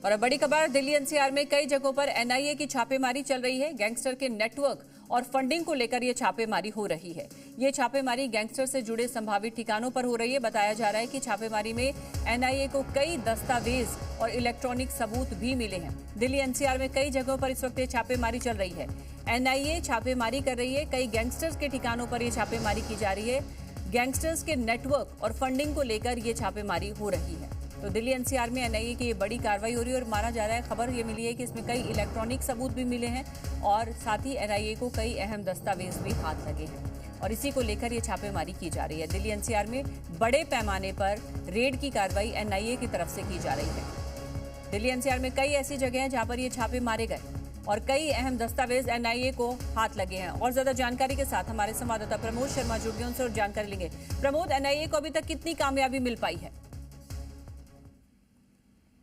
और अब बड़ी खबर, दिल्ली एनसीआर में कई जगहों पर एनआईए की छापेमारी चल रही है। गैंगस्टर के नेटवर्क और फंडिंग को लेकर ये छापेमारी हो रही है। ये छापेमारी गैंगस्टर से जुड़े संभावित ठिकानों पर हो रही है। बताया जा रहा है कि छापेमारी में एनआईए को कई दस्तावेज और इलेक्ट्रॉनिक सबूत भी मिले हैं। दिल्ली एनसीआर में कई जगहों पर इस वक्त ये छापेमारी चल रही है। एनआईए छापेमारी कर रही है। कई गैंगस्टर्स के ठिकानों पर ये छापेमारी की जा रही है। गैंगस्टर्स के नेटवर्क और फंडिंग को लेकर ये छापेमारी हो रही है। तो दिल्ली एनसीआर में एनआईए की ये बड़ी कार्रवाई हो रही है और माना जा रहा है, खबर ये मिली है कि इसमें कई इलेक्ट्रॉनिक सबूत भी मिले हैं और साथ ही एनआईए को कई अहम दस्तावेज भी हाथ लगे हैं और इसी को लेकर ये छापेमारी की जा रही है। दिल्ली एनसीआर में बड़े पैमाने पर रेड की कार्रवाई एनआईए की तरफ से की जा रही है। दिल्ली एनसीआर में कई ऐसी जगह हैं जहां पर ये छापे मारे गए और कई अहम दस्तावेज एनआईए को हाथ लगे हैं। और ज्यादा जानकारी के साथ हमारे संवाददाता प्रमोद शर्मा जुड़ गए, उनसे और जानकारी लेंगे। प्रमोद, एनआईए को अभी तक कितनी कामयाबी मिल पाई है?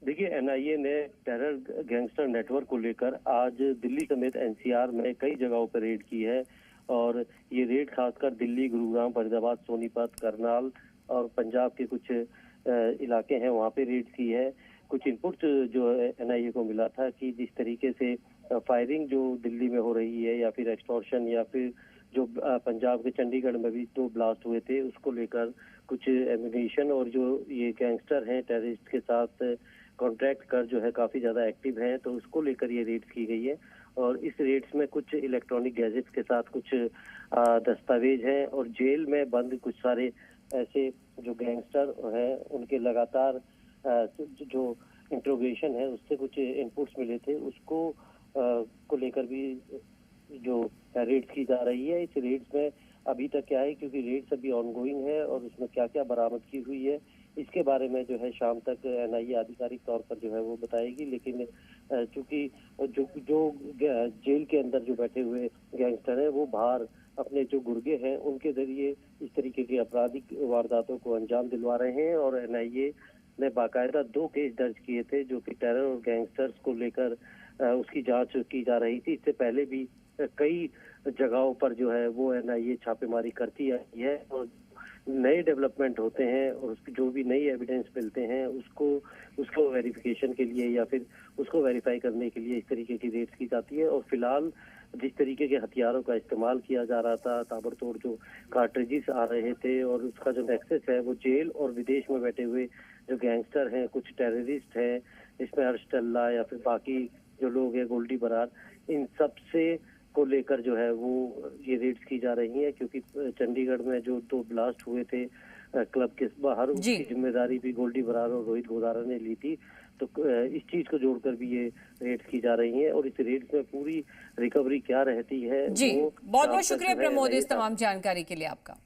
देखिए, एनआईए ने टेरर गैंगस्टर नेटवर्क को लेकर आज दिल्ली समेत एनसीआर में कई जगहों पर रेड की है और ये रेड खासकर दिल्ली, गुरुग्राम, फरीदाबाद, सोनीपत, करनाल और पंजाब के कुछ इलाके हैं, वहाँ पे रेड की है। कुछ इनपुट जो है एनआईए को मिला था कि जिस तरीके से फायरिंग जो दिल्ली में हो रही है या फिर एक्सटॉर्शन या फिर जो पंजाब के चंडीगढ़ में भी 2 ब्लास्ट हुए थे, उसको लेकर कुछ एम्यूनिशन और जो ये गैंगस्टर हैं टेररिस्ट के साथ कॉन्ट्रैक्ट कर जो है काफी ज्यादा एक्टिव है, तो उसको लेकर ये रेड्स की गई है। और इस रेड्स में कुछ इलेक्ट्रॉनिक गैजेट्स के साथ कुछ दस्तावेज हैं और जेल में बंद कुछ सारे ऐसे जो गैंगस्टर हैं उनके लगातार जो इंट्रोगेशन है उससे कुछ इनपुट्स मिले थे, उसको को लेकर भी जो रेड्स की जा रही है। इस रेड्स में अभी तक क्या है, क्योंकि रेड्स अभी ऑनगोइंग है और उसमें क्या क्या बरामद की हुई है इसके बारे में जो है शाम तक एनआईए आधिकारिक तौर पर जो है वो बताएगी। लेकिन चूंकि जो जेल के अंदर जो बैठे हुए गैंगस्टर हैं वो बाहर अपने जो गुर्गे हैं उनके जरिए इस तरीके की आपराधिक वारदातों को अंजाम दिलवा रहे हैं और एनआईए ने बाकायदा 2 केस दर्ज किए थे जो कि टेरर और गैंगस्टर्स को लेकर उसकी जांच की जा रही थी। इससे पहले भी कई जगहों पर जो है वो एनआईए छापेमारी करती आई है और नए डेवलपमेंट होते हैं और उसकी जो भी नई एविडेंस मिलते हैं उसको वेरिफिकेशन के लिए या फिर उसको वेरीफाई करने के लिए इस तरीके की रेड्स की जाती है। और फिलहाल जिस तरीके के हथियारों का इस्तेमाल किया जा रहा था, ताबड़तोड़ जो कार्ट्रिजेस आ रहे थे और उसका जो नेक्सस है वो जेल और विदेश में बैठे हुए जो गैंगस्टर हैं, कुछ टेररिस्ट हैं, इसमें हर्ष टल्ला या फिर बाकी जो लोग हैं, गोल्डी बरार, इन सब से को लेकर जो है वो ये रेड्स की जा रही है। क्योंकि चंडीगढ़ में जो 2 ब्लास्ट हुए थे क्लब के बाहर, उसकी जिम्मेदारी भी गोल्डी बरार और रोहित गोदारा ने ली थी। तो इस चीज को जोड़कर भी ये रेड्स की जा रही हैं और इस रेड्स में पूरी रिकवरी क्या रहती है। जी, बहुत बहुत शुक्रिया प्रमोद इस तमाम जानकारी के लिए आपका।